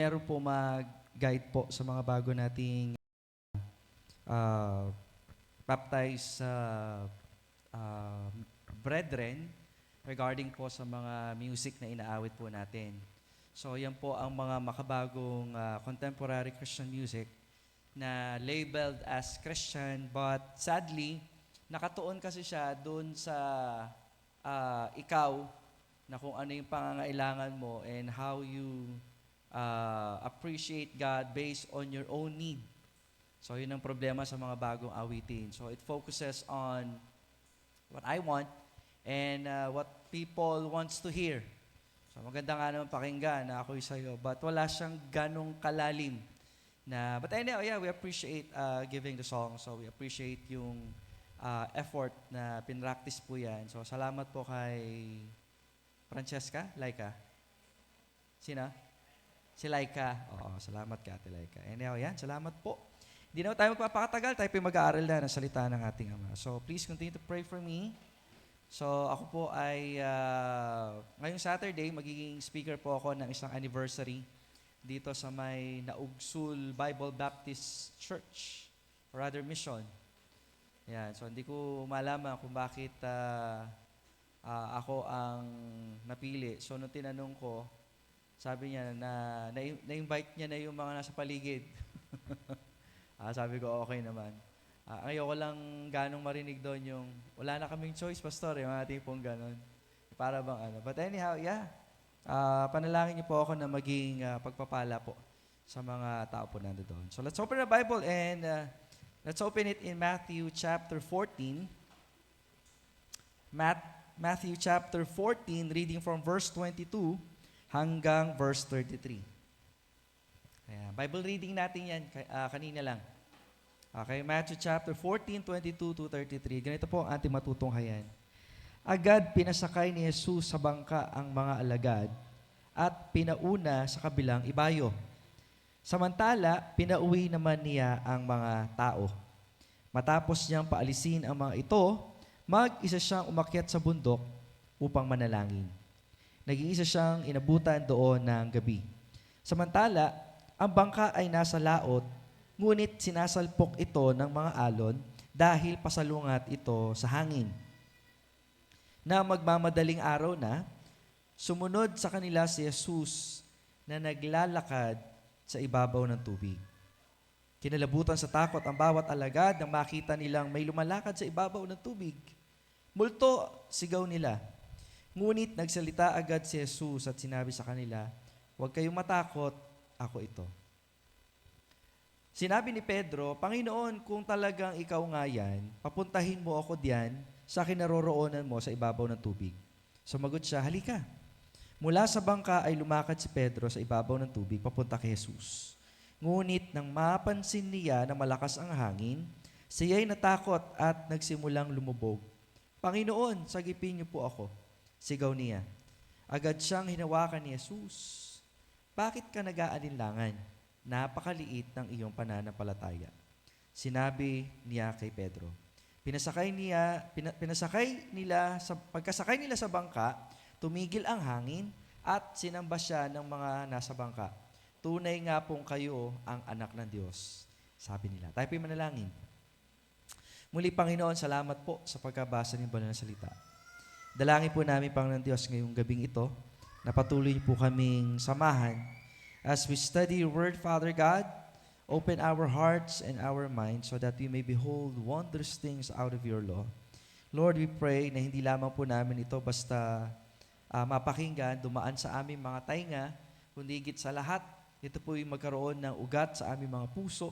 Meron po mag-guide po sa mga bago nating uh, baptized uh, brethren regarding po sa mga music na inaawit po natin. So yan po ang mga makabagong contemporary Christian music na labeled as Christian, but sadly, nakatuon kasi siya doon sa ikaw na kung ano yung pangangailangan mo and how you appreciate God based on your own need. So yun ang problema sa mga bagong awitin. So it focuses on what I want and what people wants to hear. So maganda nga naman pakinggan na ako'y sa'yo, but wala siyang ganong kalalim na, but anyway, yeah, we appreciate giving the song. So we appreciate yung effort na pinractice po yan. So salamat po kay Francesca, Laika. Sino? Si Laika. Oo, salamat ka, Ate Laika. Anyway, yan, salamat po. Hindi na tayo magpapakatagal, tayo po mag-aaral na ng salita ng ating Ama. So please continue to pray for me. So ako po ay, ngayong Saturday, magiging speaker po ako ng isang anniversary dito sa may Naugsul Bible Baptist Church, or rather mission. Yan, so hindi ko malaman kung bakit ako ang napili. So nung tinanong ko, sabi niya na-invite niya na yung mga nasa paligid. Sabi ko, okay naman. Ayoko lang ganong marinig doon yung, wala na kaming choice, pastor, yung ating pong ganon. Para bang ano. But anyhow, yeah. Panalangin niyo po ako na maging pagpapala po sa mga tao po nandoon. So let's open the Bible and let's open it in Matthew chapter 14. Matthew chapter 14, reading from verse 22 hanggang verse 33. Ayan, Bible reading natin yan kanina lang. Okay, Matthew chapter 14, 22 to 33. Ganito po ang ating matutunghayan. Agad pinasakay ni Jesus sa bangka ang mga alagad at pinauna sa kabilang ibayo. Samantala, pinauwi naman niya ang mga tao. Matapos niyang paalisin ang mga ito, mag-isa siyang umakyat sa bundok upang manalangin. Nag-iisa siyang inabutan doon ng gabi. Samantala, ang bangka ay nasa laot, ngunit sinasalpok ito ng mga alon dahil pasalungat ito sa hangin. Na magmamadaling araw na, sumunod sa kanila si Jesus na naglalakad sa ibabaw ng tubig. Kinalabutan sa takot ang bawat alagad nang makita nilang may lumalakad sa ibabaw ng tubig. Multo, sigaw nila. Ngunit nagsalita agad si Jesus at sinabi sa kanila, "Huwag kayong matakot, ako ito." Sinabi ni Pedro, "Panginoon, kung talagang ikaw nga yan, papuntahin mo ako diyan sa kinaroroonan mo sa ibabaw ng tubig." Sumagot siya, "Halika." Mula sa bangka ay lumakad si Pedro sa ibabaw ng tubig papunta kay Jesus. Ngunit nang mapansin niya na malakas ang hangin, siya'y natakot at nagsimulang lumubog. "Panginoon, sagipin niyo po ako," sigaw niya. Agad siyang hinawakan ni Jesus. "Bakit ka nag-aalinlangan? Napakaliit ng iyong pananampalataya." Sinabi niya kay Pedro. Pagkasakay nila sa bangka, tumigil ang hangin at sinamba siya ng mga nasa bangka. "Tunay nga pong kayo ang anak ng Diyos," sabi nila. Tayo po'y manalangin. Muli, Panginoon, salamat po sa pagkabasa ng banal na salita. Dalangin po namin, Panginoon Diyos, ngayong gabing ito, na patuloy niyo po kaming samahan. As we study your word, Father God, open our hearts and our minds so that we may behold wondrous things out of your law. Lord, we pray na hindi lamang po namin ito basta mapakinggan, dumaan sa aming mga tainga, kundi higit sa lahat, ito po ay magkaroon ng ugat sa aming mga puso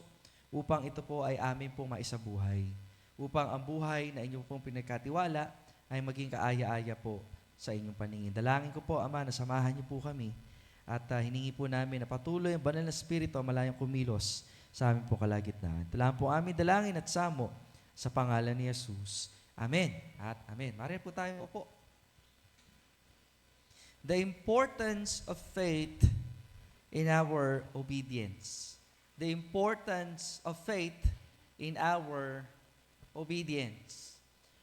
upang ito po ay aming pong maisabuhay. Upang ang buhay na inyong pong pinagkatiwala ay maging kaaya-aya po sa inyong paningin. Dalangin ko po, Ama, na samahan niyo po kami at hiningi po namin na patuloy ang banal na Espiritu ang malayang kumilos sa aming po kalagitnaan. Ito lang po aming dalangin at samo sa pangalan ni Jesus. Amen at amen. Maria po tayo po. The importance of faith in our obedience. The importance of faith in our obedience.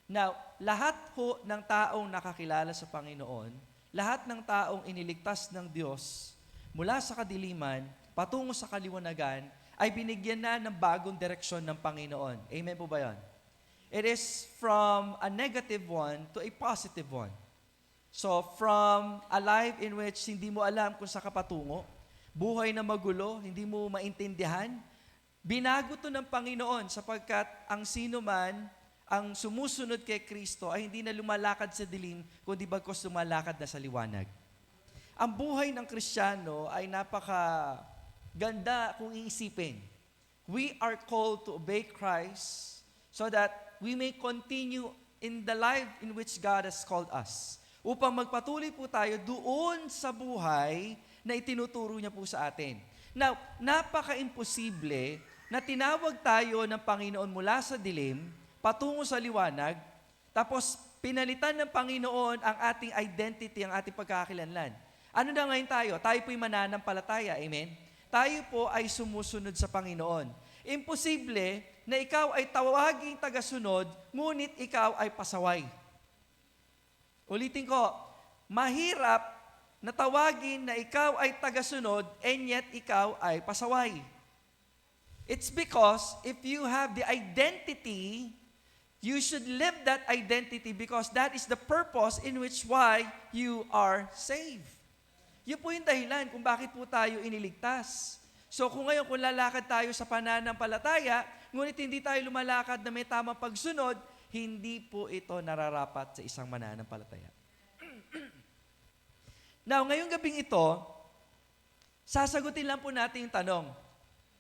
Now, lahat ho ng taong nakakilala sa Panginoon, lahat ng taong iniligtas ng Diyos, mula sa kadiliman patungo sa kaliwanagan ay binigyan na ng bagong direksyon ng Panginoon. Amen po ba yan? It is from a negative one to a positive one. So from a life in which hindi mo alam kung saan ka patungo, buhay na magulo, hindi mo maintindihan, binago to ng Panginoon sapagkat ang sino man ang sumusunod kay Kristo ay hindi na lumalakad sa dilim, kundi bagkus lumalakad na sa liwanag. Ang buhay ng Kristiyano ay napaka-ganda kung iisipin. We are called to obey Christ so that we may continue in the life in which God has called us. Upang magpatuloy po tayo doon sa buhay na itinuturo niya po sa atin. Now, napaka-imposible na tinawag tayo ng Panginoon mula sa dilim, patungo sa liwanag, tapos pinalitan ng Panginoon ang ating identity, ang ating pagkakakilanlan. Ano na ngayon tayo? Tayo po'y mananampalataya, amen? Tayo po ay sumusunod sa Panginoon. Imposible na ikaw ay tawaging tagasunod, ngunit ikaw ay pasaway. Ulitin ko, mahirap na tawagin na ikaw ay tagasunod and yet ikaw ay pasaway. It's because if you have the identity, you should live that identity because that is the purpose in which why you are saved. Yun po yung dahilan kung bakit po tayo iniligtas. So kung ngayon kung lalakad tayo sa pananampalataya, ngunit hindi tayo lumalakad na may tamang pagsunod, hindi po ito nararapat sa isang mananampalataya. Now, ngayong gabing ito, sasagutin lang po natin yung tanong,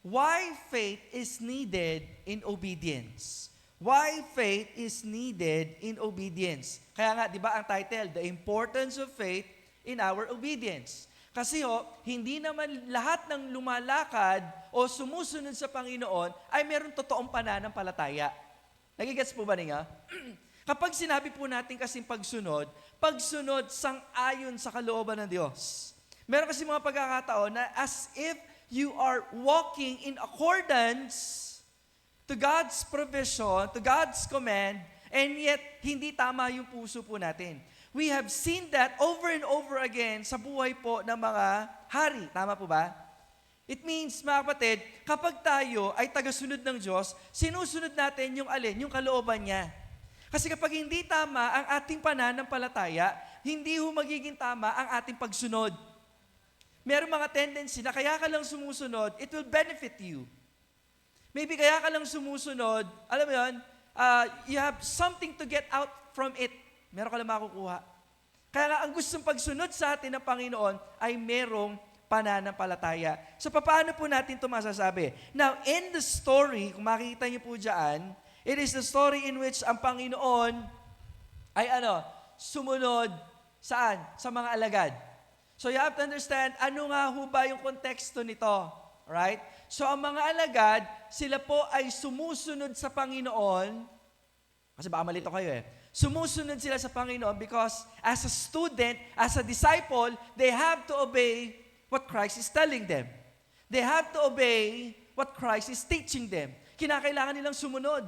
why faith is needed in obedience? Why faith is needed in obedience? Kaya nga, di ba ang title, The Importance of Faith in Our Obedience. Kasi hindi naman lahat ng lumalakad o sumusunod sa Panginoon ay meron totoong pananampalataya. Nagigets po ba niya? Kapag sinabi po natin kasing pagsunod sang-ayon sa kalooban ng Diyos. Meron kasi mga pagkakataon na as if you are walking in accordance to God's provision, to God's command, and yet hindi tama yung puso po natin. We have seen that over and over again sa buhay po ng mga hari. Tama po ba? It means, mga kapatid, kapag tayo ay tagasunod ng Diyos, sinusunod natin yung alin, yung kalooban niya. Kasi kapag hindi tama ang ating pananampalataya, hindi ho magiging tama ang ating pagsunod. Meron mga tendency na kaya ka lang sumusunod, it will benefit you. Maybe kaya ka lang sumusunod, alam mo yun, you have something to get out from it. Meron ka lang makukuha. Kaya nga, ang gustong pagsunod sa atin ng Panginoon ay merong pananampalataya. So, paano po natin ito masasabi? Now, in the story, kung makikita niyo po dyan, it is the story in which ang Panginoon ay sumunod saan? Sa mga alagad. So, you have to understand, ano nga ho ba yung konteksto nito? Right? So, ang mga alagad, sila po ay sumusunod sa Panginoon, kasi baka malito kayo Sumusunod sila sa Panginoon because as a student, as a disciple, they have to obey what Christ is telling them. They have to obey what Christ is teaching them. Kinakailangan nilang sumunod.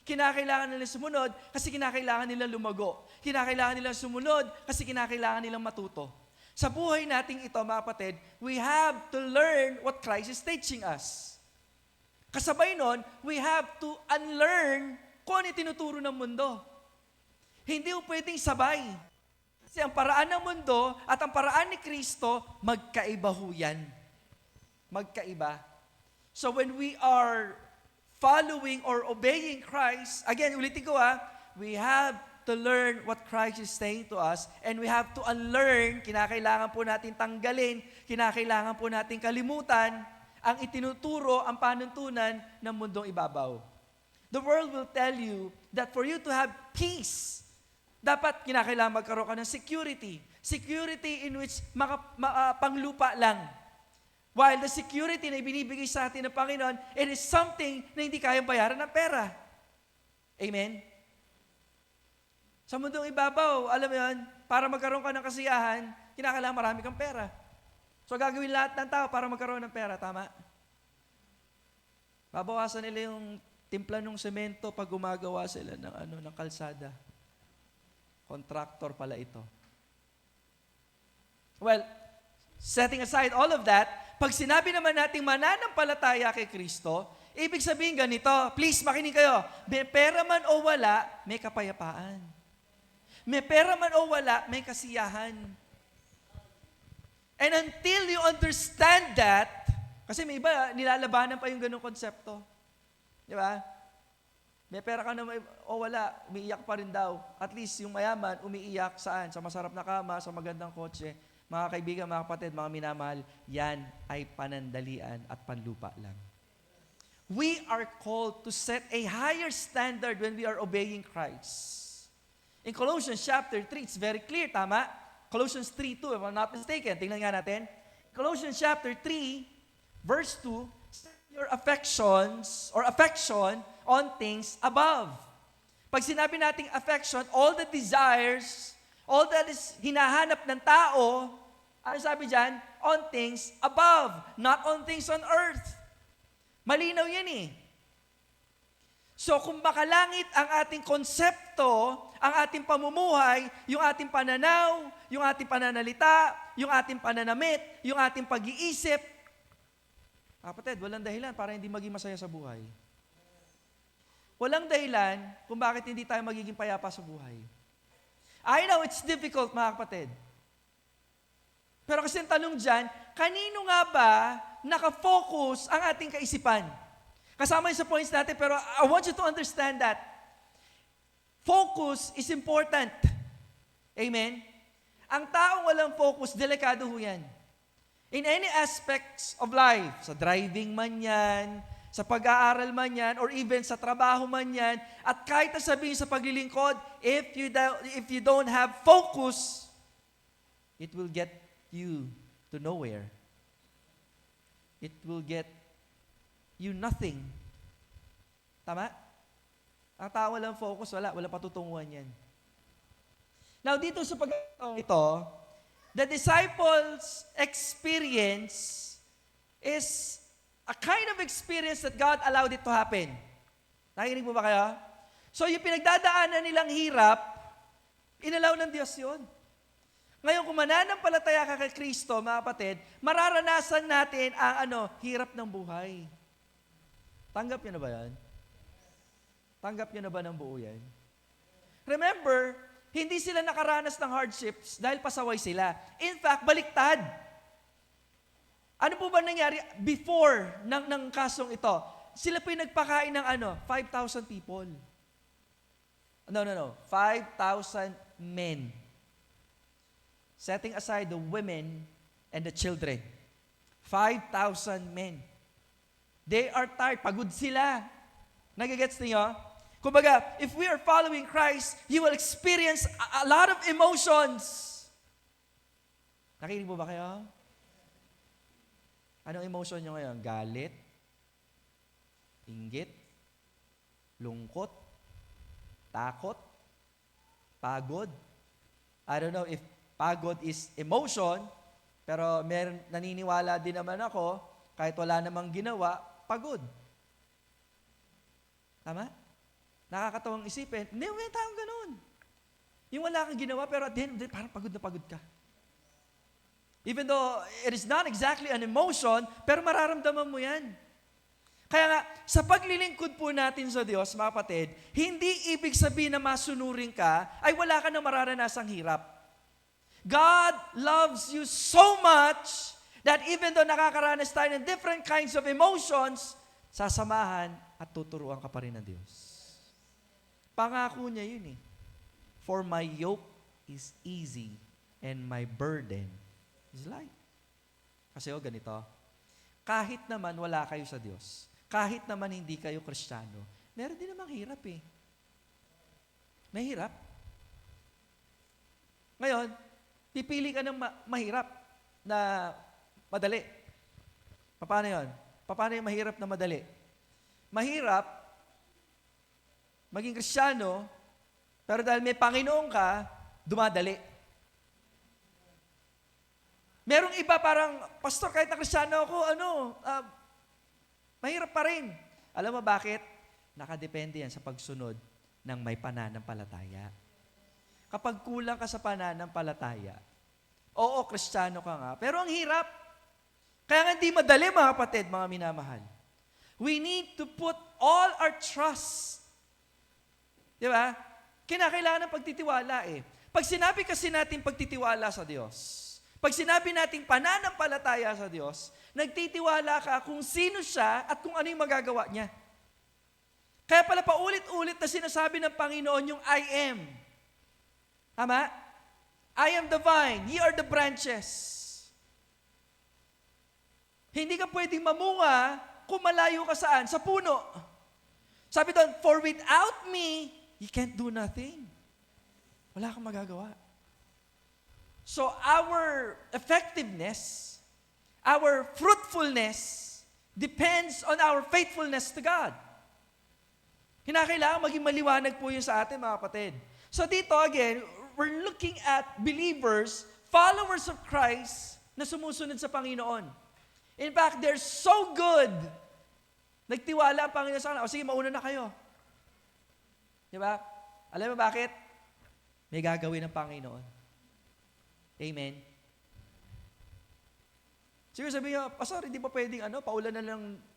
Kinakailangan nilang sumunod kasi kinakailangan nilang lumago. Kinakailangan nilang sumunod kasi kinakailangan nilang matuto. Sa buhay nating ito, mga kapatid, we have to learn what Christ is teaching us. Kasabay nun, we have to unlearn kung ano tinuturo ng mundo. Hindi po pwedeng sabay. Kasi ang paraan ng mundo at ang paraan ni Kristo, magkaiba ho yan. Magkaiba. So when we are following or obeying Christ, again, ulitin ko we have to learn what Christ is saying to us and we have to unlearn, kinakailangan po natin tanggalin, kinakailangan po natin kalimutan ang itinuturo, ang panuntunan ng mundong ibabaw. The world will tell you that for you to have peace, dapat kinakailangan magkaroon ka ng security. Security in which panglupa lang. While the security na ibinibigay sa atin ng Panginoon, it is something na hindi kayang bayaran ng pera. Amen? Sa mundong ibabaw, alam mo yun, para magkaroon ka ng kasiyahan, kinakailangan marami kang pera. So gagawin lahat ng tao para magkaroon ng pera, tama? Babawasan nila yung timpla ng semento pag gumagawa sila ng kalsada. Contractor pala ito. Well, setting aside all of that, pag sinabi naman nating mananampalataya kay Kristo, ibig sabihin ganito, please makinig kayo, may pera man o wala, may kapayapaan. May pera man o wala, may kasiyahan. And until you understand that, kasi may iba, nilalabanan pa yung ganung konsepto. Di ba? May pera ka na o wala, umiiyak pa rin daw. At least yung mayaman, umiiyak saan? Sa masarap na kama, sa magandang kotse. Mga kaibigan, mga kapatid, mga minamahal, yan ay panandalian at panlupa lang. We are called to set a higher standard when we are obeying Christ. In Colossians chapter 3, it's very clear, tama? Colossians 3:2, if I'm not mistaken. Tingnan nga natin. Colossians chapter 3, verse 2, set your affections or affection on things above. Pag sinabi nating affection, all the desires, all that is hinahanap ng tao, ano sabi dyan? On things above, not on things on earth. Malinaw yan eh. So kung makalangit ang ating konsepto, ang ating pamumuhay, yung ating pananaw, yung ating pananalita, yung ating pananamit, yung ating pag-iisip, kapatid, walang dahilan para hindi maging masaya sa buhay. Walang dahilan kung bakit hindi tayo magiging payapa sa buhay. I know it's difficult, mga kapatid. Pero kasi ang tanong dyan, kanino nga ba nakafocus ang ating kaisipan? Kasama yun sa points natin, pero I want you to understand that focus is important. Amen? Ang taong walang focus, delikado ho yan. In any aspects of life, sa driving man yan, sa pag-aaral man yan, or even sa trabaho man yan, at kahit na sabihin sa paglilingkod, if you don't have focus, it will get you to nowhere. It will get you nothing. Tama? Ang tao walang focus, wala patutunguhan yan. Now, dito sa ito, the disciples' experience is a kind of experience that God allowed it to happen. Nakikinig po ba kayo? So, yung pinagdadaanan nilang hirap, inalaw ng Diyos yun. Ngayon, kung mananampalataya ka kay Kristo, mga kapatid, mararanasan natin ang hirap ng buhay. Tanggap niyo na ba yan? Tanggap niyo na ba ng buo yan? Remember, hindi sila nakaranas ng hardships dahil pasaway sila. In fact, baliktad. Ano po ba nangyari before ng kasong ito? Sila po yung nagpakain ng 5,000 people. No. 5,000 men. Setting aside the women and the children. 5,000 men. They are tired. Pagod sila. Nagigets niyo? Kumbaga, if we are following Christ, you will experience a lot of emotions. Nakikinig po ba kayo? Anong emotion nyo ngayon? Galit? Inggit? Lungkot? Takot? Pagod? I don't know if pagod is emotion, pero naniniwala din naman ako, kahit wala namang ginawa, pagod. Tama? Nakakatawang isipin, hindi, may taong ganun. Yung wala kang ginawa, pero at the end, parang pagod na pagod ka. Even though it is not exactly an emotion, pero mararamdaman mo yan. Kaya nga, sa paglilingkod po natin sa Diyos, mga kapatid, hindi ibig sabihin na masunurin ka, ay wala ka na mararanasang hirap. God loves you so much that even though nakakaranas tayo ng different kinds of emotions, sasamahan at tuturuan ka pa rin ng Diyos. Pangako niya yun eh. For my yoke is easy and my burden is light. Kasi ganito, kahit naman wala kayo sa Diyos, kahit naman hindi kayo Kristiyano, meron din namang hirap eh. May hirap. Ngayon, pipili ka ng mahirap na madali. Paano yun? Paano yung mahirap na madali? Mahirap, maging Kristiyano, pero dahil may Panginoon ka, dumadali. Merong iba parang, Pastor, kahit na Kristiyano ako, mahirap pa rin. Alam mo bakit? Nakadepende yan sa pagsunod ng may pananampalataya. Kapag kulang ka sa pananampalataya, Oo, Kristiyano ka nga. Pero ang hirap. Kaya nga hindi madali, mga kapatid, mga minamahal. We need to put all our trust. Di ba? Kinakailangan ng pagtitiwala eh. Pag sinabi kasi natin pagtitiwala sa Diyos, pag sinabi natin pananampalataya sa Diyos, nagtitiwala ka kung sino siya at kung ano yung magagawa niya. Kaya pala paulit-ulit na sinasabi ng Panginoon yung I am. Tama? I am the vine, ye are the branches. Hindi ka pwedeng mamunga kung malayo ka saan? Sa puno. Sabi doon, for without me, you can't do nothing. Wala kang magagawa. So our effectiveness, our fruitfulness, depends on our faithfulness to God. Kinakailangan maging maliwanag po yun sa atin, mga kapatid. So dito again, we're looking at believers, followers of Christ, na sumusunod sa Panginoon. In fact, they're so good. Nagtiwala ang Panginoon sa kanila. O sige, mauna na kayo. Di ba? Alam mo bakit? May gagawin ng Panginoon. Amen. Siguro sabihin nyo, Pastor, hindi pa pwedeng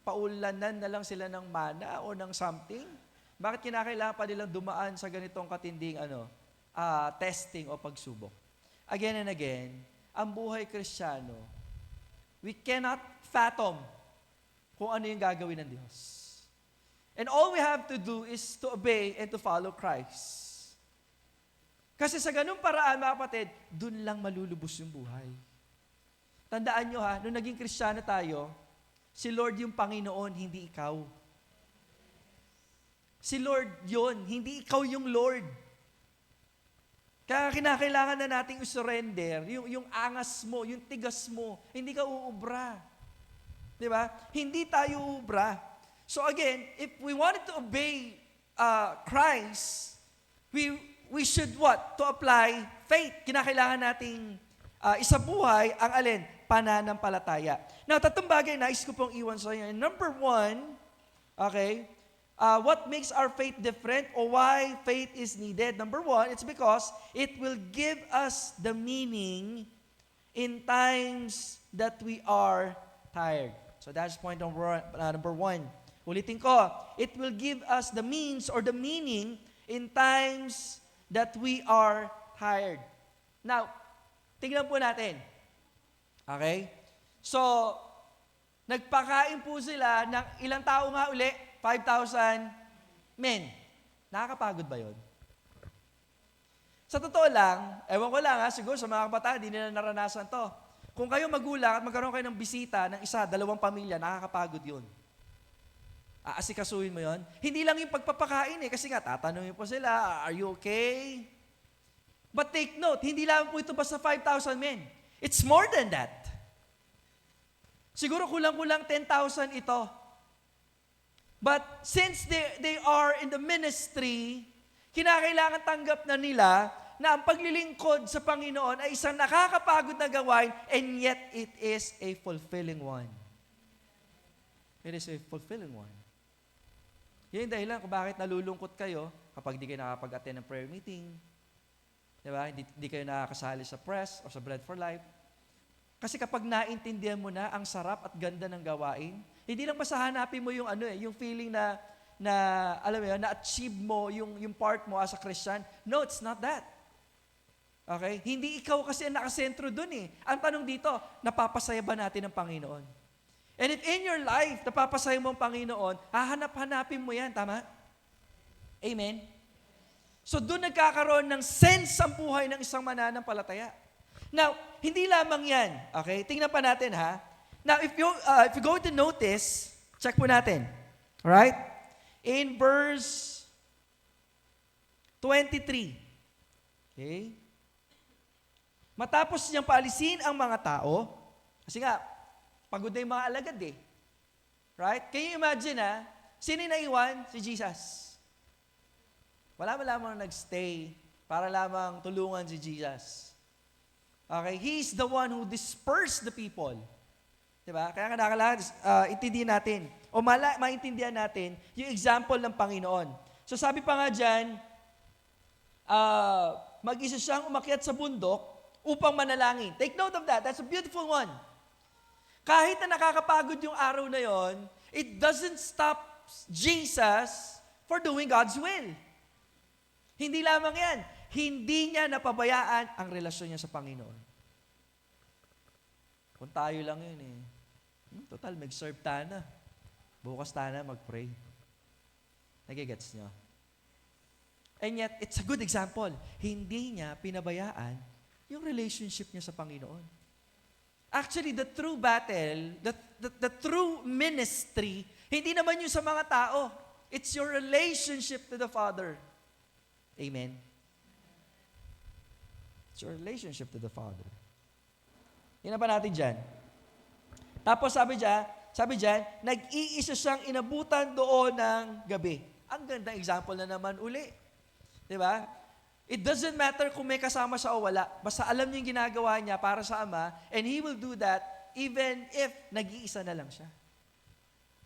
paulanan na lang sila ng mana o ng something? Bakit kinakailangan pa nilang dumaan sa ganitong katinding testing o pagsubok? Again and again, ang buhay Kristiyano, we cannot fathom kung ano yung gagawin ng Diyos. And all we have to do is to obey and to follow Christ. Kasi sa ganung paraan, mga kapatid, dun lang malulubos yung buhay. Tandaan nyo nung naging Kristiyano tayo, si Lord yung Panginoon, hindi ikaw. Si Lord yun, hindi ikaw yung Lord. Kaya kinakailangan na nating surrender, yung angas mo, yung tigas mo, hindi ka uubra. Di ba? Hindi tayo uubra. So again, if we wanted to obey Christ, we should what? To apply faith. Kinakailangan nating isabuhay ang alin? Pananampalataya. Now, tatlong bagay na nais ko pong iwan sa inyo. Number one, okay, what makes our faith different or why faith is needed? Number one, it's because it will give us the meaning in times that we are tired. So that's point number one. Ulitin ko, it will give us the means or the meaning in times that we are tired. Now, tingnan po natin. Okay? So, nagpakain po sila ng ilang tao nga uli? 5,000 men. Nakakapagod ba yun? Sa totoo lang, ewan ko lang siguro sa mga kabataan, di nila naranasan to. Kung kayo magulang at magkaroon kayo ng bisita ng isa, dalawang pamilya, nakakapagod yun. Aasikasuhin mo yun? Hindi lang yung pagpapakain kasi nga, tatanungin po sila, are you okay? But take note, hindi lang po ito basta 5,000 men. It's more than that. Siguro kulang-kulang 10,000 ito. But since they are in the ministry, kinakailangan tanggap na nila na ang paglilingkod sa Panginoon ay isang nakakapagod na gawain and yet it is a fulfilling one. It is a fulfilling one. Yan yung dahilan kung bakit nalulungkot kayo kapag di kayo nakapag-attend ng prayer meeting. Diba? Hindi kayo nakakasali sa press o sa Bread for Life. Kasi kapag naintindihan mo na ang sarap at ganda ng gawain, hindi lang basta hanapin mo yung yung feeling na alam mo yun, na-achieve mo yung part mo as a Christian. No, it's not that. Okay? Hindi ikaw kasi ang nakasentro dun Ang tanong dito, napapasaya ba natin ang Panginoon? And if in your life, napapasaya mo ang Panginoon, hahanap-hanapin mo yan, tama? Amen? So doon nagkakaroon ng sense ang buhay ng isang mananampalataya. Now, hindi lamang yan. Okay? Tingnan pa natin Now, if you go to notice, check po natin. Alright? In verse 23. Okay? Matapos niyang paalisin ang mga tao, kasi nga, pagod na yung mga alagad Right? Can you imagine sino yung naiwan? Si Jesus. Wala mo lamang nagstay para lamang tulungan si Jesus. Okay? He's the one who dispersed the people. Diba? Kaya kailangan intindihan natin o maintindihan natin yung example ng Panginoon. So sabi pa nga dyan, mag-isa siyang umakyat sa bundok upang manalangin. Take note of that. That's a beautiful one. Kahit na nakakapagod yung araw na yon, it doesn't stop Jesus for doing God's will. Hindi lamang yan. Hindi niya napabayaan ang relasyon niya sa Panginoon. Kung tayo lang yun eh. Total, mag-serve tayo na. Bukas tayo na mag-pray. Nagigets niyo? And yet, it's a good example. Hindi niya pinabayaan yung relationship niya sa Panginoon. Actually, the true battle, the true ministry, hindi naman yung sa mga tao. It's your relationship to the Father. Amen? It's your relationship to the Father. Yan na ba natin dyan? Tapos sabi dyan, nag-iisa siyang inabutan doon ng gabi. Ang gandang example na naman uli. Diba? It doesn't matter kung may kasama siya o wala. Basta alam niya yung ginagawa niya para sa Ama, and He will do that even if nag-iisa na lang siya.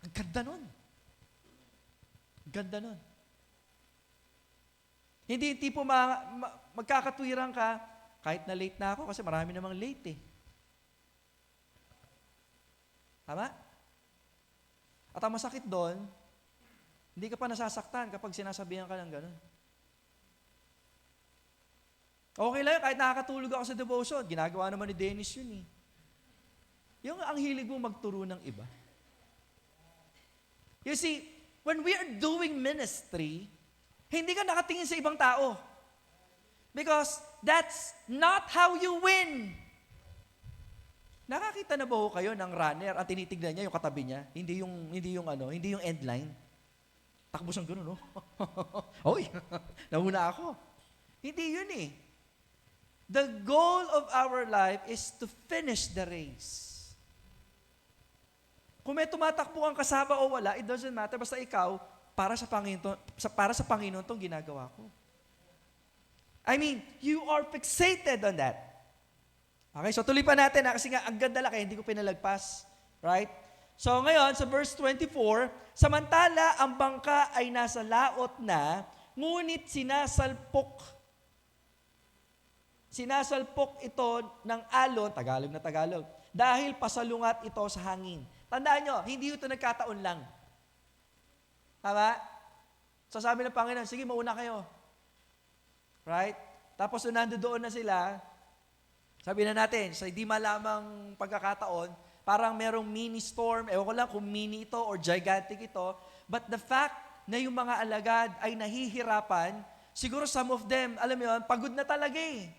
Ang ganda nun. Ang ganda nun. Hindi tipo magkakatwirang ka, kahit na late na ako, kasi marami namang late eh. Tama? At ang masakit doon, hindi ka pa nasasaktan kapag sinasabihan ka ng ganun. Okay lang, kahit nakakatulog ako sa devotion, ginagawa naman ni Dennis yun eh. Yung ang hilig mo magturo ng iba. You see, when we are doing ministry, hindi ka nakatingin sa ibang tao. Because that's not how you win. Nakakita na ba ho kayo ng runner, ang tinitignan niya yung katabi niya, hindi yung end line. Takbo siyang gano'n, no? Hoy, nahuna ako. Hindi yun eh. The goal of our life is to finish the race. Kung may tumatakbo ang kasama o wala, it doesn't matter, basta ikaw, para sa Panginoon tong ginagawa ko. I mean, you are fixated on that. Okay, so tuloy pa natin kasi nga ang ganda lang kaya hindi ko pinalagpas. Right? So ngayon, sa verse 24, samantala ang bangka ay nasa laot na, ngunit sinasalpok ito ng alon, Tagalog na Tagalog, dahil pasalungat ito sa hangin. Tandaan nyo, hindi ito nagkataon lang. Tama? So sabi ng Panginoon, sige, mauna kayo. Right? Tapos nandoon na sila, sabi na natin, sa hindi malamang pagkakataon, parang merong mini storm, ewan ko lang kung mini ito or gigantic ito, but the fact na yung mga alagad ay nahihirapan, siguro some of them, alam mo yun, pagod na talaga eh.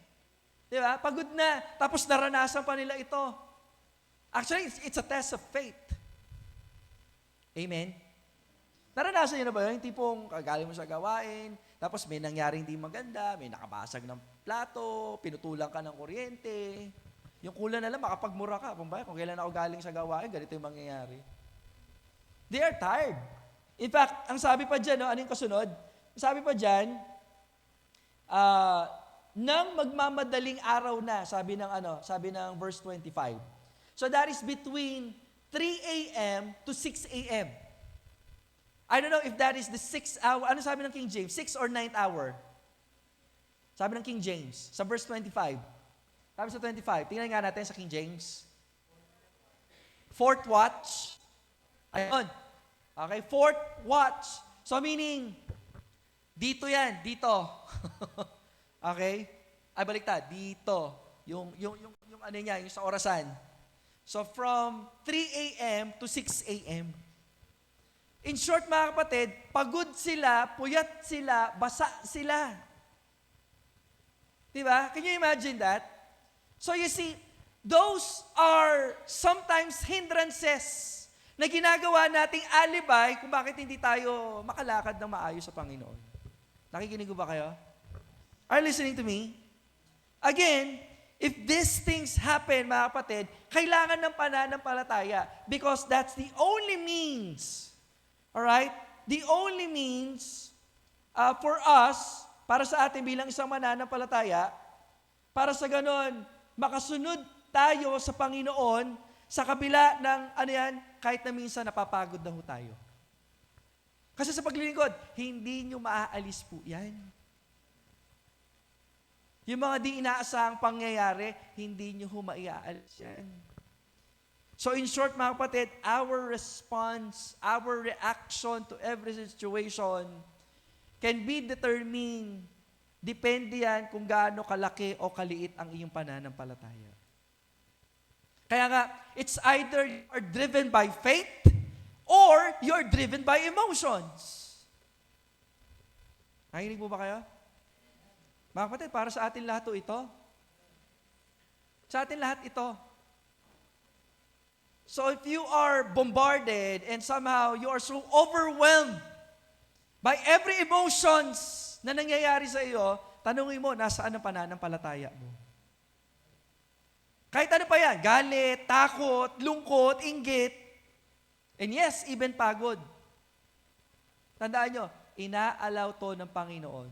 Di ba? Pagod na. Tapos naranasan pa nila ito. Actually, it's a test of faith. Amen? Naranasan nyo na ba yun? Yung tipong kagaling mo sa gawain, tapos may nangyaring hindi maganda, may nakabasag ng plato, pinutulang ka ng kuryente. Yung kulang na lang, makapagmura ka. Kung kailan ako galing sa gawain, ganito yung mangyayari. They are tired. In fact, ang sabi pa dyan, ano yung kasunod? Sabi pa dyan, nang magmamadaling araw na, sabi ng verse 25. So that is between 3 a.m. to 6 a.m. I don't know if that is the 6th hour. Ano sabi ng King James? 6th or 9th hour? Sabi ng King James, sa verse 25. Sabi sa 25, tingnan nga natin sa King James. 4th watch. Ayun. Okay, 4th watch. So meaning, dito yan, dito. Okay? Ay, baliktad, dito. Yung ano niya, yung sa orasan. So from 3 a.m. to 6 a.m. In short, mga kapatid, pagod sila, puyat sila, basa sila. Diba? Can you imagine that? So you see, those are sometimes hindrances na ginagawa nating alibay kung bakit hindi tayo makalakad ng maayos sa Panginoon. Nakikinig ba kayo? Are you listening to me? Again, if these things happen, mga kapatid, kailangan ng pananampalataya because that's the only means, alright? The only means for us, para sa atin bilang isang mananampalataya, para sa ganon, makasunod tayo sa Panginoon sa kabila ng kahit na minsan napapagod na ho tayo. Kasi sa paglilingkod, hindi nyo maaalis po yan. Yung mga di inaasahang pangyayari, hindi nyo humaiaalis yan. So in short, mga kapatid, our response, our reaction to every situation can be determined. Depende yan kung gaano kalaki o kaliit ang iyong pananampalataya. Kaya nga, it's either you are driven by faith or you are driven by emotions. Nakikinig po ba kayo? Mga kapatid, para sa atin lahat ito. Sa atin lahat ito. So if you are bombarded and somehow you are so overwhelmed by every emotions na nangyayari sa iyo, tanungin mo, nasaan ang pananampalataya mo? Kahit ano pa yan, galit, takot, lungkot, inggit, and yes, even pagod. Tandaan nyo, inaalaw to ng Panginoon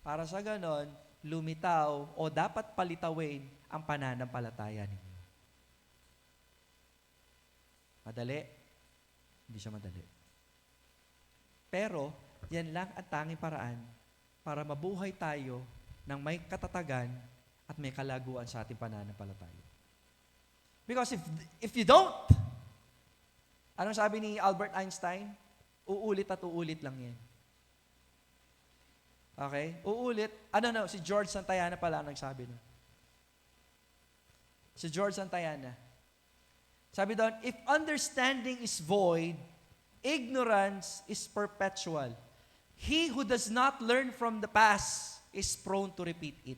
para sa ganon, lumitaw o dapat palitawin ang pananampalataya ninyo. Madali? Hindi siya madali. Pero, yan lang ang tanging paraan para mabuhay tayo ng may katatagan at may kalaguan sa ating pananampalataya. Because if you don't, anong sabi ni Albert Einstein? Uulit at uulit lang yan. Okay? Uulit. Si George Santayana pala ang nagsabi nun. Si George Santayana. Sabi doon, if understanding is void, ignorance is perpetual. He who does not learn from the past is prone to repeat it.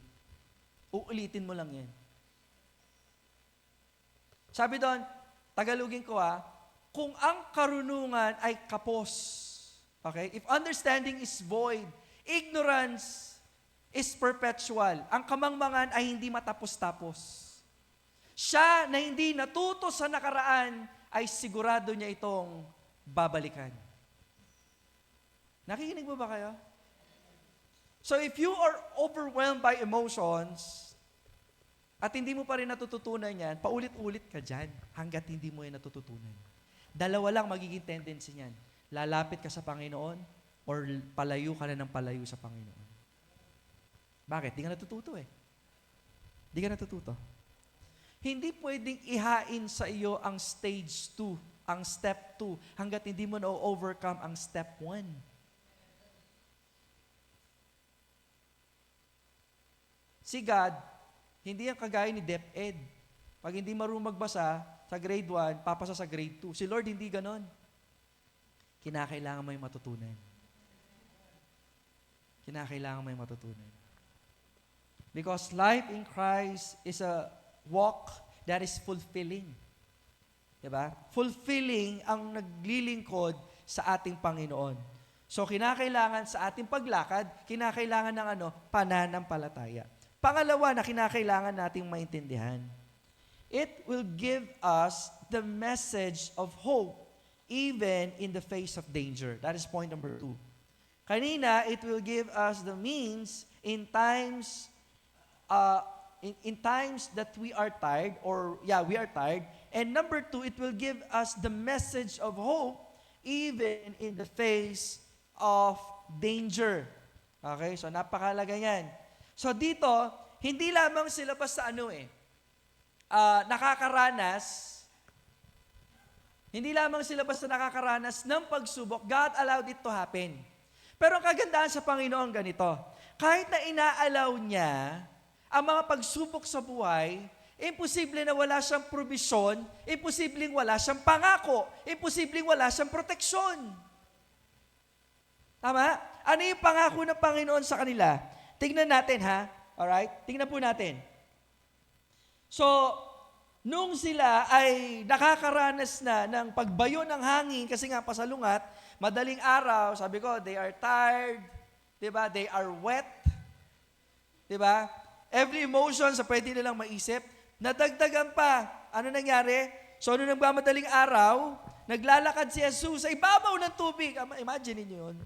Uulitin mo lang yan. Sabi doon, Tagalogin ko kung ang karunungan ay kapos, okay? If understanding is void, ignorance is perpetual. Ang kamangmangan ay hindi matapos-tapos. Siya na hindi natuto sa nakaraan ay sigurado niya itong babalikan. Nakikinig mo ba kayo? So if you are overwhelmed by emotions at hindi mo pa rin natututunan yan, paulit-ulit ka dyan hanggat hindi mo yan natututunan. Dalawa lang magiging tendency niyan. Lalapit ka sa Panginoon or palayo ka na ng palayo sa Panginoon. Bakit? Di ka natututo Di ka natututo. Hindi pwedeng ihain sa iyo ang stage 2, ang step 2, hanggat hindi mo na-overcome ang step 1. Si God, hindi yan kagaya ni DepEd. Pag hindi marunong magbasa sa grade 1, papasa sa grade 2. Si Lord hindi ganon. Kinakailangan mo yung matutunan. Kinakailangan mo yung matutunan. Because life in Christ is a walk that is fulfilling. Diba? Fulfilling ang naglilingkod sa ating Panginoon. So, kinakailangan sa ating paglakad, kinakailangan ng pananampalataya. Pangalawa na kinakailangan nating maintindihan, it will give us the message of hope even in the face of danger. That is point number 2. Kanina, it will give us the means in times that we are tired, we are tired. And number 2, it will give us the message of hope even in the face of danger. Okay, so napakalaga yan. So dito, hindi lamang sila basta hindi lamang sila basta nakakaranas ng pagsubok. God allowed it to happen. Pero ang kagandahan sa Panginoon ganito, kahit na inaalaw niya ang mga pagsubok sa buhay, imposible na wala siyang probisyon, imposibleng wala siyang pangako, imposibleng wala siyang proteksyon. Tama? Ano yung pangako ng Panginoon sa kanila? Tingnan natin Alright? Tingnan po natin. So, nung sila ay nakakaranas na ng pagbayo ng hangin kasi nga pasalungat, madaling araw, sabi ko, they are tired, diba? They are wet, diba? Every emotion sa pwede nilang maisip, nadagdagan pa. Ano nangyari? So, nung nagmamadaling araw, naglalakad si Jesus sa ibabaw ng tubig. Imagine niyo yun.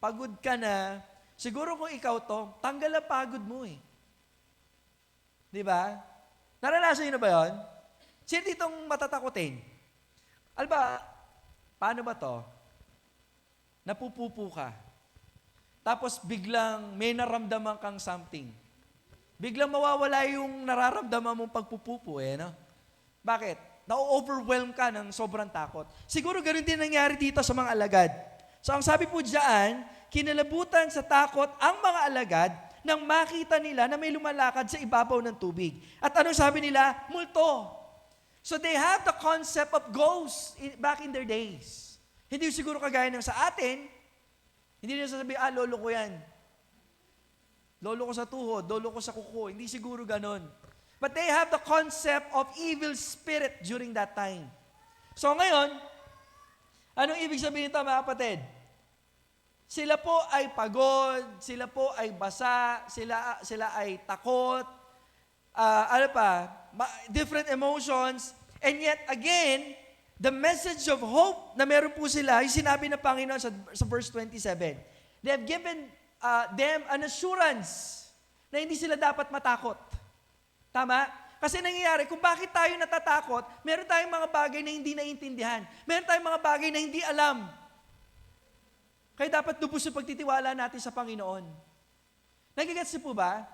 Pagod ka na. Siguro kung ikaw to, tanggal ang pagod mo Diba? Naranasan niyo na ba yun? Sino ditong matatakotin? Paano ba to? Napupupo ka. Tapos biglang may naramdaman kang something. Biglang mawawala yung nararamdaman mong pagpupupo no? Bakit? Na-overwhelm ka ng sobrang takot. Siguro ganun din nangyari dito sa mga alagad. So ang sabi po diyan, kinalabutan sa takot ang mga alagad nang makita nila na may lumalakad sa ibabaw ng tubig. At anong sabi nila? Multo. So they have the concept of ghosts back in their days. Hindi siguro kagaya ng sa atin, hindi nila sasabihin, lolo ko yan. Lolo ko sa tuhod, lolo ko sa kuko. Hindi siguro ganon. But they have the concept of evil spirit during that time. So ngayon, anong ibig sabihin nito mga kapatid? Sila po ay pagod, sila po ay basa, sila ay takot, different emotions, and yet again, the message of hope na meron po sila, yung sinabi ng Panginoon sa verse 27, they have given them an assurance na hindi sila dapat matakot. Tama? Kasi nangyayari, kung bakit tayo natatakot, meron tayong mga bagay na hindi naiintindihan. Meron tayong mga bagay na hindi alam. Kaya dapat lubos yung pagtitiwala natin sa Panginoon. Nagigets niyo po ba?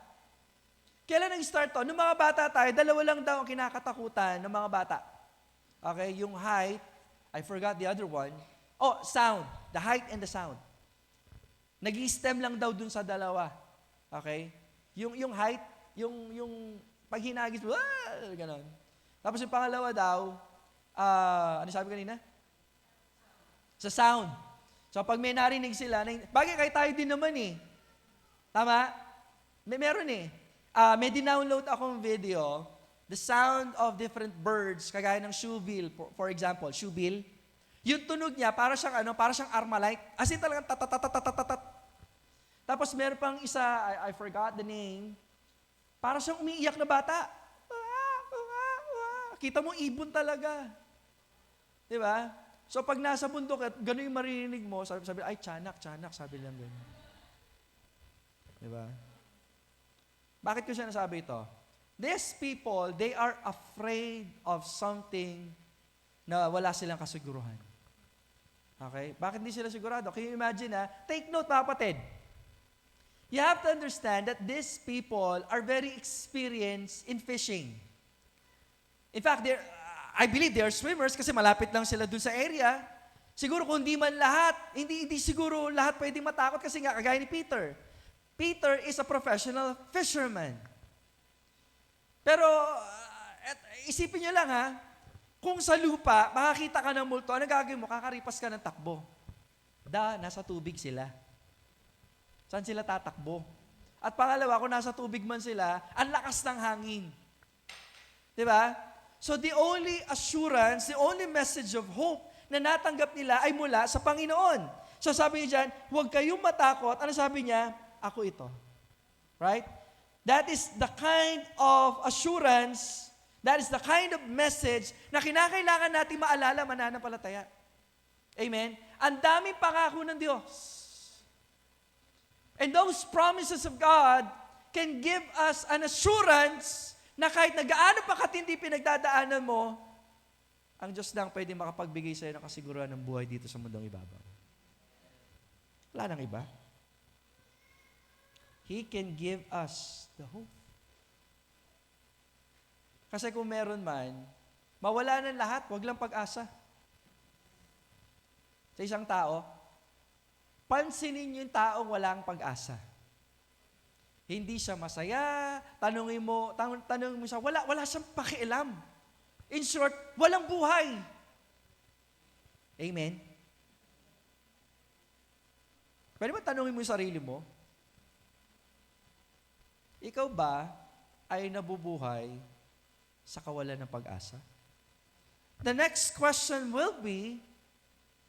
Kailan nag-start to? Nung mga bata tayo, dalawa lang daw ang kinakatakutan ng mga bata. Okay, yung height, I forgot the other one. Sound. The height and the sound. Nag-i-stem lang daw dun sa dalawa. Okay? Yung height, yung pag hinagis, ganon. Tapos yung pangalawa daw, ano sabi kanina? Sa sound. So pag may narinig sila, bagay kayo tayo din naman Tama? Meron may dinownload akong video, the sound of different birds, kagaya ng shoebill, for example, shoebill. Yung tunog niya, para siyang Armalite. As in talagang tatatatatatatatat. Tapos meron pang isa, I forgot the name, para siyang umiiyak na bata. Kita mo, ibon talaga. Di ba? So pag nasa bundok, gano'n yung maririnig mo, sabi, ay, tiyanak, sabi lang gano'n. Di ba? Bakit ko siya nasabi ito? These people, they are afraid of something na wala silang kasiguruhan. Okay? Bakit hindi sila sigurado? Can you imagine take note mga kapatid. You have to understand that these people are very experienced in fishing. In fact, I believe they are swimmers kasi malapit lang sila dun sa area. Siguro kung di man lahat, hindi siguro lahat pwedeng matakot kasi nga kagaya ni Peter. Peter is a professional fisherman. Pero isipin niyo lang kung sa lupa, makakita ka ng multo, ano gagawin mo? Kakaripas ka ng takbo. Nasa tubig sila. Saan sila tatakbo? At pangalawa, kung nasa tubig man sila, ang lakas ng hangin. Di ba? So the only assurance, the only message of hope na natanggap nila ay mula sa Panginoon. So sabi niya dyan, huwag kayong matakot. Ano sabi niya? Ako ito. Right? That is the kind of assurance, that is the kind of message na kinakailangan natin maalala mananampalataya. Amen? Ang daming pangako ng Diyos. And those promises of God can give us an assurance na kahit na gaano pa katindi pinagdadaanan mo, ang Diyos lang pwede makapagbigay sa'yo ng kasiguruhan ng buhay dito sa mundong ibabaw. Wala nang iba. He can give us the hope. Kasi kung meron man, mawala ng lahat, wag lang pag-asa. Sa isang tao, pansinin yung taong walang pag-asa. Hindi siya masaya, tanungin mo siya, wala siyang pakialam. In short, walang buhay. Amen? Pwede ba tanungin mo yung sarili mo? Ikaw ba ay nabubuhay sa kawalan ng pag-asa? The next question will be,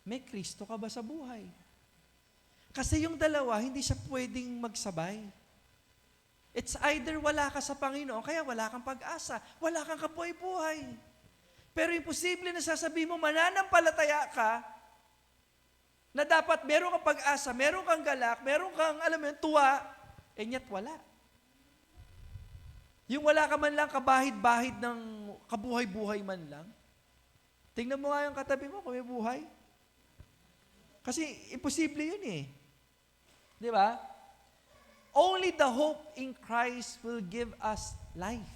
may Kristo ka ba sa buhay? Kasi yung dalawa, hindi siya pwedeng magsabay. It's either wala ka sa Panginoon, kaya wala kang pag-asa, wala kang kabuhay-buhay. Pero imposible na sasabihin mo, mananampalataya ka, na dapat meron kang pag-asa, meron kang galak, meron kang, tuwa, and yet wala. Yung wala ka man lang kabahid-bahid ng kabuhay-buhay man lang. Tingnan mo nga yung katabi mo kung may buhay. Kasi imposible yun Di ba? only the hope in Christ will give us life.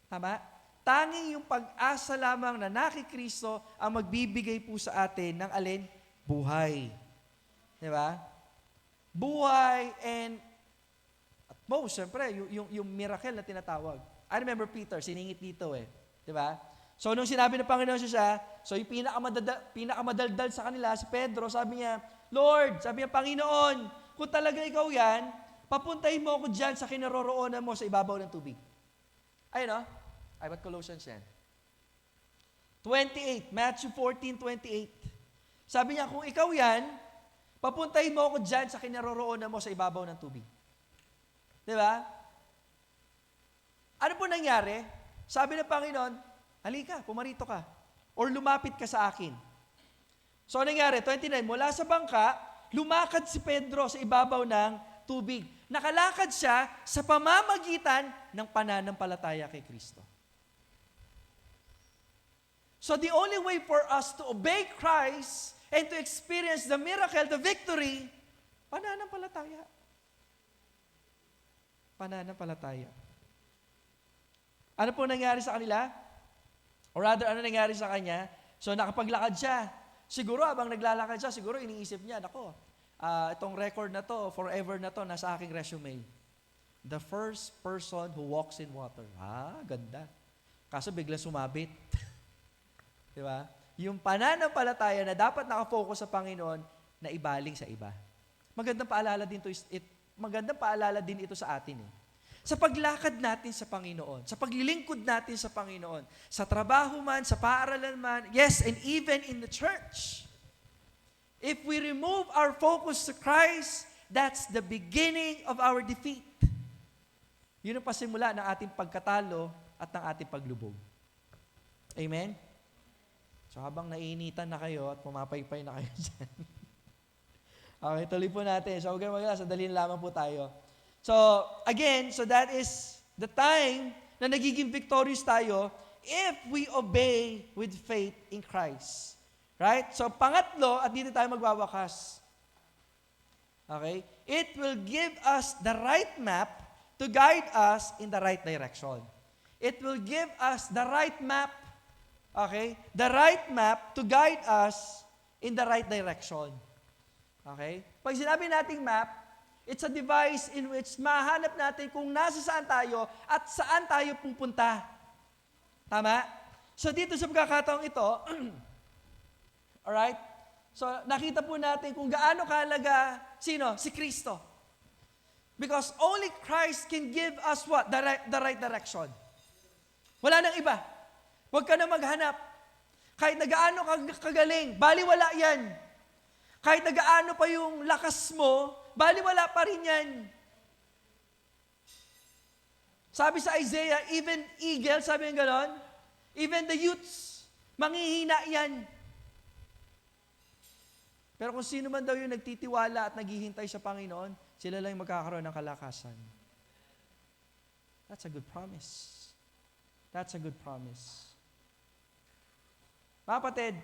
Tama? Tanging yung pag-asa lamang na nakikristo ang magbibigay po sa atin ng alin? Buhay. Di ba? Buhay and at most, syempre, yung miracle na tinatawag. I remember Peter, siningit dito Di ba? So, nung sinabi ng Panginoon siya, so yung pinakamadaldal sa kanila, si Pedro, sabi niya, Lord, sabi niya, Panginoon, kung talaga ikaw yan, papuntahin mo ako dyan sa kinaroroonan mo sa ibabaw ng tubig. Ayun ay, ba't Colossians yan? 28, Matthew 14:28. Sabi niya, kung ikaw yan, papuntahin mo ako dyan sa kinaroroonan mo sa ibabaw ng tubig. Di ba? Ano po nangyari? Sabi ng Panginoon, halika, pumarito ka. Or lumapit ka sa akin. So, nangyari, 29, mula sa bangka, lumakad si Pedro sa ibabaw ng tubig. Nakalakad siya sa pamamagitan ng pananampalataya kay Kristo. So the only way for us to obey Christ and to experience the miracle, the victory, pananampalataya. Pananampalataya. Ano po nangyari sa kanila? Or rather, ano nangyari sa kanya? So nakapaglakad siya. Siguro habang naglalakad siya, siguro iniisip niya, nako, itong record na to, forever na to, nasa aking resume. The first person who walks in water. Ganda. Kaso bigla sumabit. Di ba? Yung pananampalataya na dapat nakafocus sa Panginoon na ibaling sa iba. Magandang paalala din ito sa atin. Sa paglakad natin sa Panginoon, sa paglilingkod natin sa Panginoon, sa trabaho man, sa paaralan man, yes, and even in the church. If we remove our focus to Christ, that's the beginning of our defeat. Yun ang pasimula ng ating pagkatalo at ng ating paglubog. Amen? So habang naiinitan na kayo at pumapaypay na kayo dyan. Okay, tuloy po natin. So huwag kayong magala, sadali lamang po tayo. So again, so that is the time na nagiging victorious tayo if we obey with faith in Christ. Right? So pangatlo, at dito tayo magwawakas. Okay? It will give us the right map to guide us in the right direction. It will give us the right map. Okay? The right map to guide us in the right direction. Okay? Pag sinabi nating map, it's a device in which mahanap natin kung nasa saan tayo at saan tayo pupunta. Tama? So dito sa pagkakataong ito, alright? So nakita po natin kung gaano kahalaga, sino? Si Kristo. Because only Christ can give us what? The right direction. Wala nang iba. Huwag ka na maghanap. Kahit nagaano kagaling, baliwala yan. Kahit nagaano pa yung lakas mo, baliwala pa rin yan. Sabi sa Isaiah, even eagle, sabi yung ganon, even the youths, manghihina yan. Pero kung sino man daw yung nagtitiwala at naghihintay sa Panginoon, sila lang yung magkakaroon ng kalakasan. That's a good promise. That's a good promise. Mga kapatid,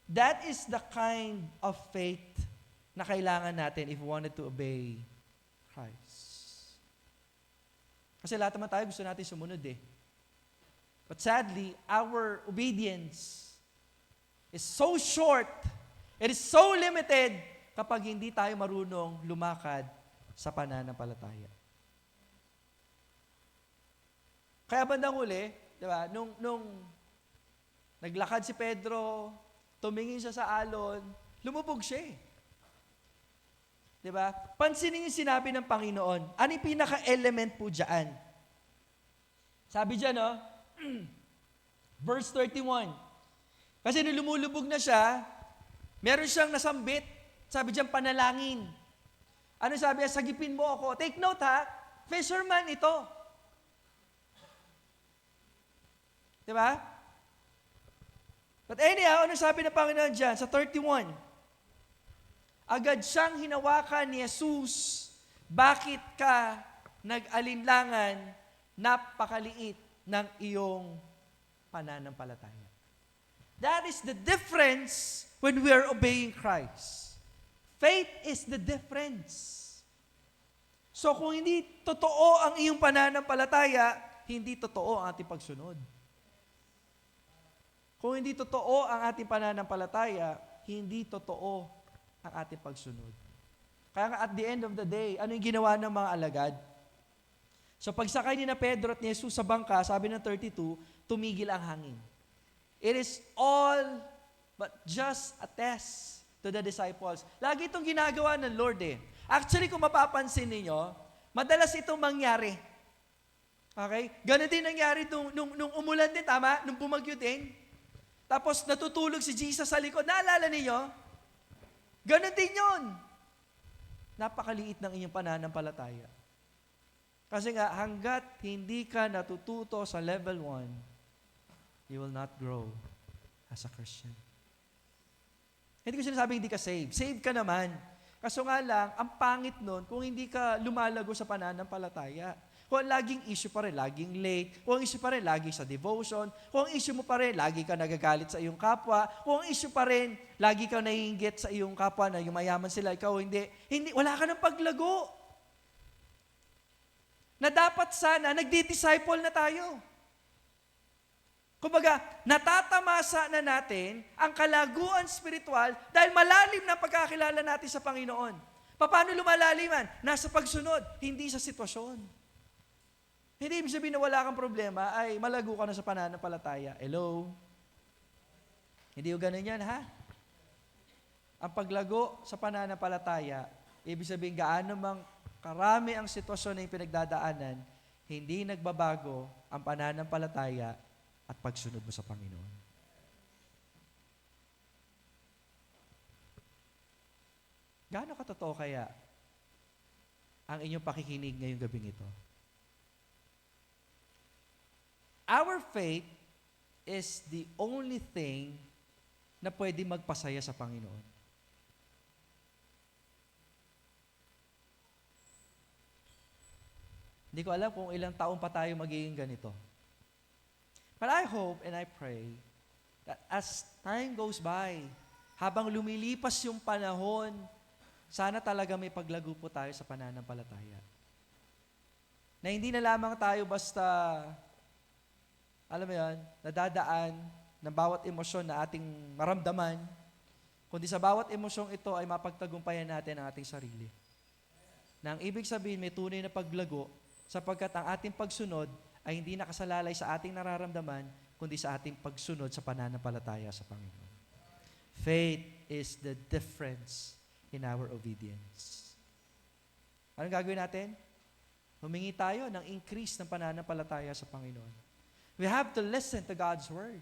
that is the kind of faith na kailangan natin if we wanted to obey Christ. Kasi lahat naman tayo gusto natin sumunod But sadly, our obedience is so short, it is so limited kapag hindi tayo marunong lumakad sa pananampalataya. Kaya bandang huli, di ba, nung naglakad si Pedro, tumingin siya sa alon, lumubog siya Diba? Pansinin yung sinabi ng Panginoon. Ano yung pinaka-element po dyan? Sabi dyan, verse 31. Kasi nung lumulubog na siya, meron siyang nasambit. Sabi dyan, panalangin. Ano sabi niya? Sagipin mo ako. Take note fisherman ito. Diba? But anyhow, ano sabi ng Panginoon dyan? Sa 31, agad siyang hinawakan ni Jesus, bakit ka nag-alinlangan, napakaliit ng iyong pananampalataya. That is the difference when we are obeying Christ. Faith is the difference. So kung hindi totoo ang iyong pananampalataya, hindi totoo ang ating pagsunod. Kung hindi totoo ang ating pananampalataya, hindi totoo ang ating pagsunod. Kaya nga at the end of the day, ano yung ginawa ng mga alagad? So pagsakay ni na Pedro at ni Jesus sa bangka, sabi ng 32, tumigil ang hangin. It is all but just a test to the disciples. Lagi itong ginagawa ng Lord eh. Actually, kung mapapansin ninyo, madalas itong mangyari. Okay? Ganon din nangyari nung umulan din, tama? Nung bumagyo din. Tapos natutulog si Jesus sa likod. Naalala ninyo? Ganon din yun. Napakaliit ng inyong pananampalataya. Kasi nga, hanggat hindi ka natututo sa level 1, you will not grow as a Christian. Hindi ko sinasabing hindi ka saved. Saved ka naman. Kaso nga lang, ang pangit nun kung hindi ka lumalago sa pananampalataya. Kung laging issue pa rin, laging late. Kung issue pa rin, lagi sa devotion. Kung issue mo pa rin, lagi ka nagagalit sa iyong kapwa. Kung issue pa rin, lagi ka naiinggit sa iyong kapwa na yung mayaman sila, ikaw hindi. Wala ka ng paglago. Na dapat sana, nagdi-disciple na tayo. Kumbaga, natatamasa na natin ang kalaguan spiritual dahil malalim na pagkakilala natin sa Panginoon. Paano lumalaliman? Nasa pagsunod, hindi sa sitwasyon. Hindi ibig sabihin na wala kang problema, ay malago ka na sa pananampalataya. Hello? Hindi yung ganun yan, ha? Ang paglago sa pananampalataya, ibig sabihin gaano mang karami ang sitwasyon na yung pinagdadaanan, hindi nagbabago ang pananampalataya at pagsunod mo sa Panginoon. Gaano katotoo kaya ang inyong pakikinig ngayong gabing ito? Our faith is the only thing na pwede magpasaya sa Panginoon. Hindi ko alam kung ilang taon pa tayo magiging ganito. But I hope and I pray that as time goes by, habang lumilipas yung panahon, sana talaga may paglago po tayo sa pananampalataya. Na hindi na lamang tayo basta, alam mo yan, nadadaan ng bawat emosyon na ating maramdaman, kundi sa bawat emosyong ito ay mapagtagumpayan natin ang ating sarili. Na ang ibig sabihin, may tunay na paglago sapagkat ang ating pagsunod ay hindi nakasalalay sa ating nararamdaman, kundi sa ating pagsunod sa pananampalataya sa Panginoon. Faith is the difference in our obedience. Anong gagawin natin? Humingi tayo ng increase ng pananampalataya sa Panginoon. We have to listen to God's Word.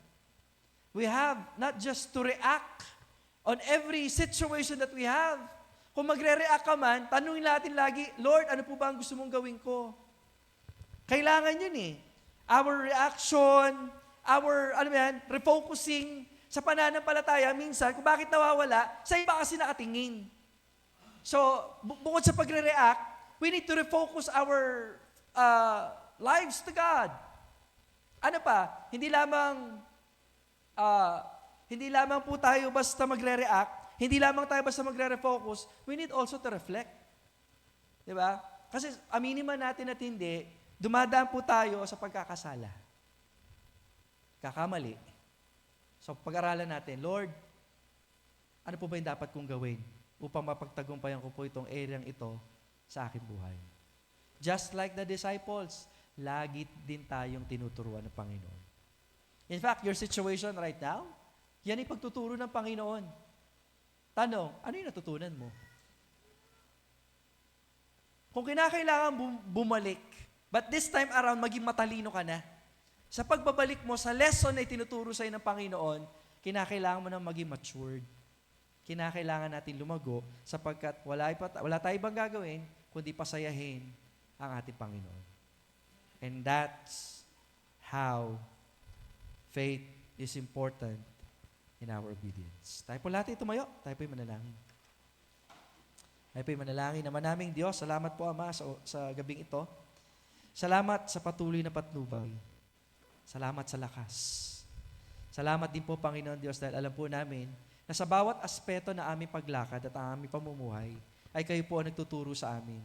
We have not just to react on every situation that we have. Kung magre-react ka man, tanungin natin lagi, Lord, ano po ba ang gusto mong gawin ko? Kailangan yun eh. Our reaction, refocusing sa pananampalataya, minsan, kung bakit nawawala, sa iba kasi nakatingin. So, bukod sa pagre-react, we need to refocus our lives to God. Ano pa? Hindi lamang po tayo basta magre-react, hindi lamang tayo basta magre-refocus, we need also to reflect. Diba? Kasi aminin man natin at hindi, dumadaan po tayo sa pagkakasala. Kakamali. So pag-aralan natin, Lord, ano po ba yung dapat kong gawin upang mapagtagumpayan ko po itong area ito sa aking buhay? Just like the disciples, lagi din tayong tinuturuan ng Panginoon. In fact, your situation right now, yan ay pagtuturo ng Panginoon. Tanong, ano yung natutunan mo? Kung kinakailangan bumalik, but this time around, maging matalino ka na. Sa pagbabalik mo, sa lesson na itinuturo sa'yo ng Panginoon, kinakailangan mo nang maging matured. Kinakailangan natin lumago sapagkat wala tayong ibang gagawin, kundi pasayahin ang ating Panginoon. And that's how faith is important in our obedience. Tayo po lahat tumayo. Tayo po'y manalangin. Tayo po'y manalangin. Naman naming Diyos, salamat po Ama sa gabing ito. Salamat sa patuloy na patnubay. Salamat sa lakas. Salamat din po, Panginoon Diyos, dahil alam po namin na sa bawat aspeto na aming paglakad at ang aming pamumuhay, ay kayo po ang nagtuturo sa amin.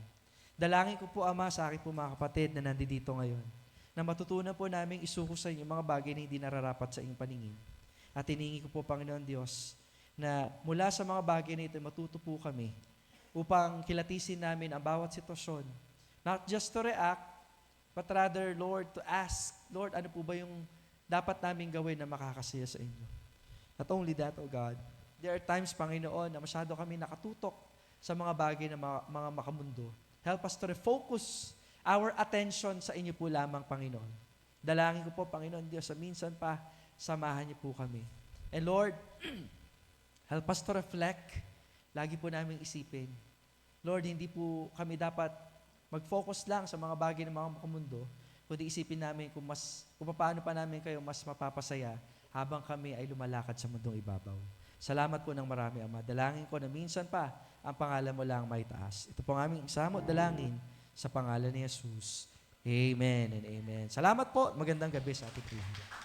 Dalangin ko po, Ama, sa akin po mga kapatid na nandito ngayon, na matutunan po namin isuko sa inyo mga bagay na hindi nararapat sa inyong paningin. At hiningi ko po, Panginoon Diyos, na mula sa mga bagay na ito, matuto po kami upang kilatisin namin ang bawat sitwasyon. Not just to react, but rather, Lord, to ask, Lord, ano po ba yung dapat namin gawin na makakasaya sa inyo? Not only that, O God, there are times, Panginoon, na masyado kami nakatutok sa mga bagay na mga makamundo. Help us to refocus our attention sa inyo po lamang, Panginoon. Dalangin ko po, Panginoon Diyos, sa minsan pa, samahan niyo po kami. And Lord, help us to reflect. Lagi po namin isipin. Lord, hindi po kami dapat mag-focus lang sa mga bagay ng mga makamundo, kundi isipin namin kung paano pa namin kayo mas mapapasaya habang kami ay lumalakad sa mundong ibabaw. Salamat po ng marami, Ama. Dalangin ko na minsan pa, ang pangalan mo lang may taas. Ito po ang aming isama at dalangin sa pangalan ni Jesus. Amen and amen. Salamat po. Magandang gabi sa ating lahat.